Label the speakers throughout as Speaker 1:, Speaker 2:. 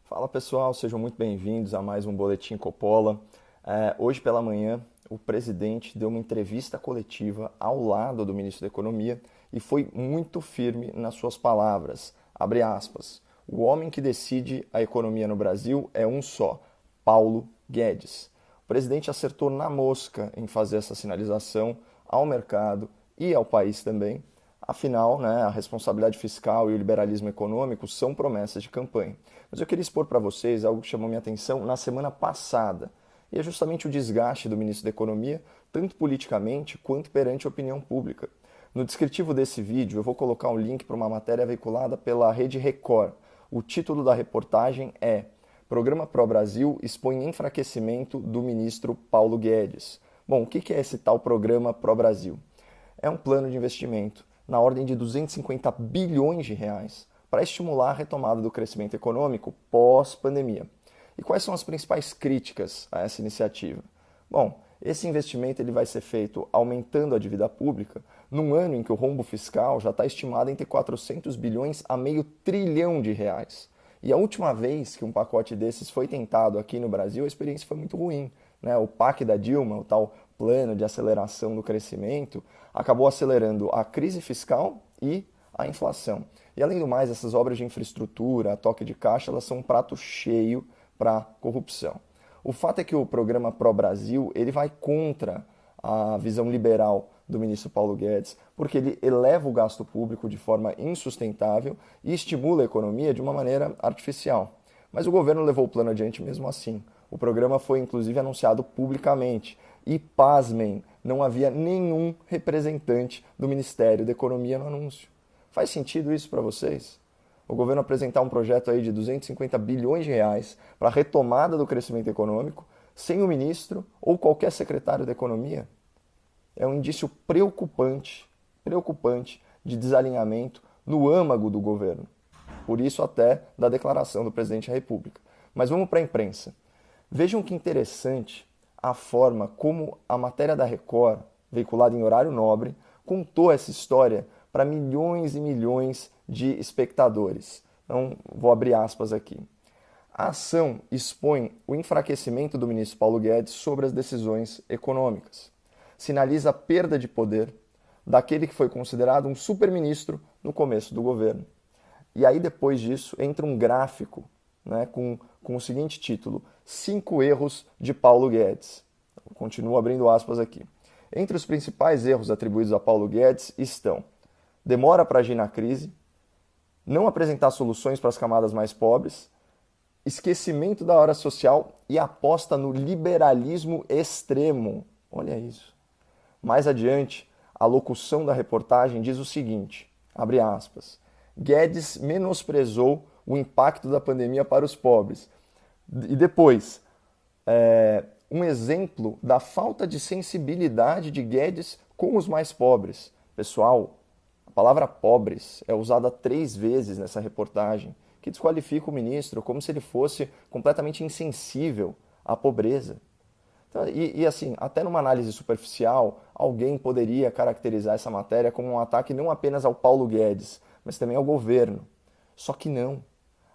Speaker 1: Fala pessoal, sejam muito bem-vindos a mais um Boletim Coppola. Hoje pela manhã, o presidente deu uma entrevista coletiva ao lado do ministro da Economia e foi muito firme nas suas palavras. Abre aspas. O homem que decide a economia no Brasil é um só, Paulo Guedes. O presidente acertou na mosca em fazer essa sinalização ao mercado e ao país também. Afinal, a responsabilidade fiscal e o liberalismo econômico são promessas de campanha. Mas eu queria expor para vocês algo que chamou minha atenção na semana passada, e é justamente o desgaste do ministro da Economia, tanto politicamente quanto perante a opinião pública. No descritivo desse vídeo, eu vou colocar um link para uma matéria veiculada pela Rede Record. O título da reportagem é Programa Pro Brasil expõe enfraquecimento do ministro Paulo Guedes. Bom, o que é esse tal Programa Pro Brasil? É um plano de investimento na ordem de 250 bilhões de reais para estimular a retomada do crescimento econômico pós-pandemia. E quais são as principais críticas a essa iniciativa? Bom, esse investimento ele vai ser feito aumentando a dívida pública num ano em que o rombo fiscal já está estimado entre 400 bilhões a meio trilhão de reais. E a última vez que um pacote desses foi tentado aqui no Brasil, a experiência foi muito ruim. O PAC da Dilma, o tal plano de aceleração do crescimento, acabou acelerando a crise fiscal e a inflação. E além do mais, essas obras de infraestrutura, a toque de caixa, elas são um prato cheio para corrupção. O fato é que o programa Pro Brasil ele vai contra a visão liberal do ministro Paulo Guedes, porque ele eleva o gasto público de forma insustentável e estimula a economia de uma maneira artificial. Mas o governo levou o plano adiante mesmo assim. O programa foi inclusive anunciado publicamente e, pasmem, não havia nenhum representante do Ministério da Economia no anúncio. Faz sentido isso para vocês? O governo apresentar um projeto aí de 250 bilhões de reais para a retomada do crescimento econômico sem o ministro ou qualquer secretário da Economia? É um indício preocupante de desalinhamento no âmago do governo. Por isso até da declaração do presidente da República. Mas vamos para a imprensa. Vejam que interessante a forma como a matéria da Record, veiculada em horário nobre, contou essa história para milhões e milhões de espectadores. Então, vou abrir aspas aqui. A ação expõe o enfraquecimento do ministro Paulo Guedes sobre as decisões econômicas. Sinaliza a perda de poder daquele que foi considerado um super-ministro no começo do governo. E aí, depois disso, entra um gráfico com o seguinte título: 5 erros de Paulo Guedes. Eu continuo abrindo aspas aqui. Entre os principais erros atribuídos a Paulo Guedes estão: demora para agir na crise, não apresentar soluções para as camadas mais pobres, esquecimento da hora social e aposta no liberalismo extremo. Olha isso. Mais adiante, a locução da reportagem diz o seguinte, abre aspas, Guedes menosprezou o impacto da pandemia para os pobres. E depois, um exemplo da falta de sensibilidade de Guedes com os mais pobres. Pessoal, a palavra pobres é usada 3 vezes nessa reportagem, que desqualifica o ministro como se ele fosse completamente insensível à pobreza. Então, e assim, até numa análise superficial, alguém poderia caracterizar essa matéria como um ataque não apenas ao Paulo Guedes, mas também ao governo. Só que não.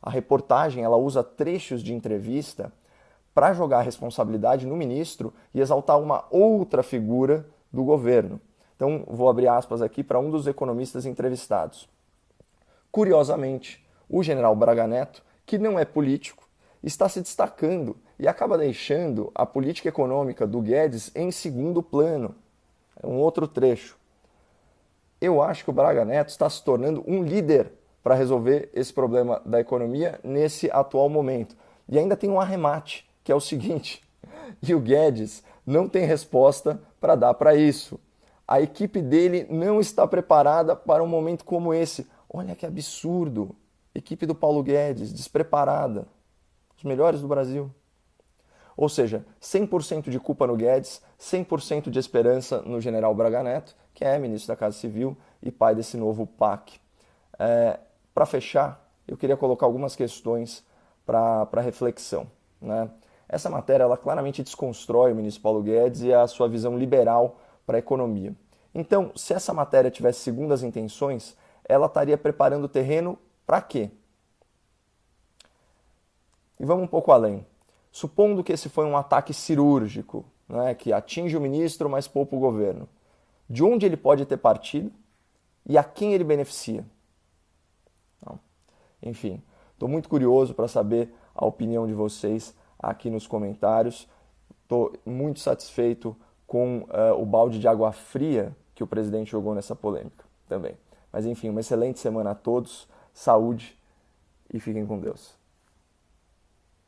Speaker 1: A reportagem ela usa trechos de entrevista para jogar a responsabilidade no ministro e exaltar uma outra figura do governo. Então, vou abrir aspas aqui para um dos economistas entrevistados. Curiosamente, o general Braga Neto, que não é político, está se destacando e acaba deixando a política econômica do Guedes em segundo plano. É um outro trecho. Eu acho que o Braga Neto está se tornando um líder para resolver esse problema da economia nesse atual momento. E ainda tem um arremate, que é o seguinte, e o Guedes não tem resposta para dar para isso. A equipe dele não está preparada para um momento como esse. Olha que absurdo. Equipe do Paulo Guedes, despreparada. Os melhores do Brasil. Ou seja, 100% de culpa no Guedes, 100% de esperança no general Braga Neto, que é ministro da Casa Civil e pai desse novo PAC. Para fechar, eu queria colocar algumas questões para reflexão. Essa matéria ela claramente desconstrói o ministro Paulo Guedes e a sua visão liberal para a economia. Então, se essa matéria tivesse segundas intenções, ela estaria preparando o terreno para quê? E vamos um pouco além. Supondo que esse foi um ataque cirúrgico, né, que atinge o ministro, mas poupa o governo. De onde ele pode ter partido e a quem ele beneficia? Não. Enfim, estou muito curioso para saber a opinião de vocês aqui nos comentários. Estou muito satisfeito com o balde de água fria que o presidente jogou nessa polêmica também. Mas enfim, uma excelente semana a todos, saúde e fiquem com Deus.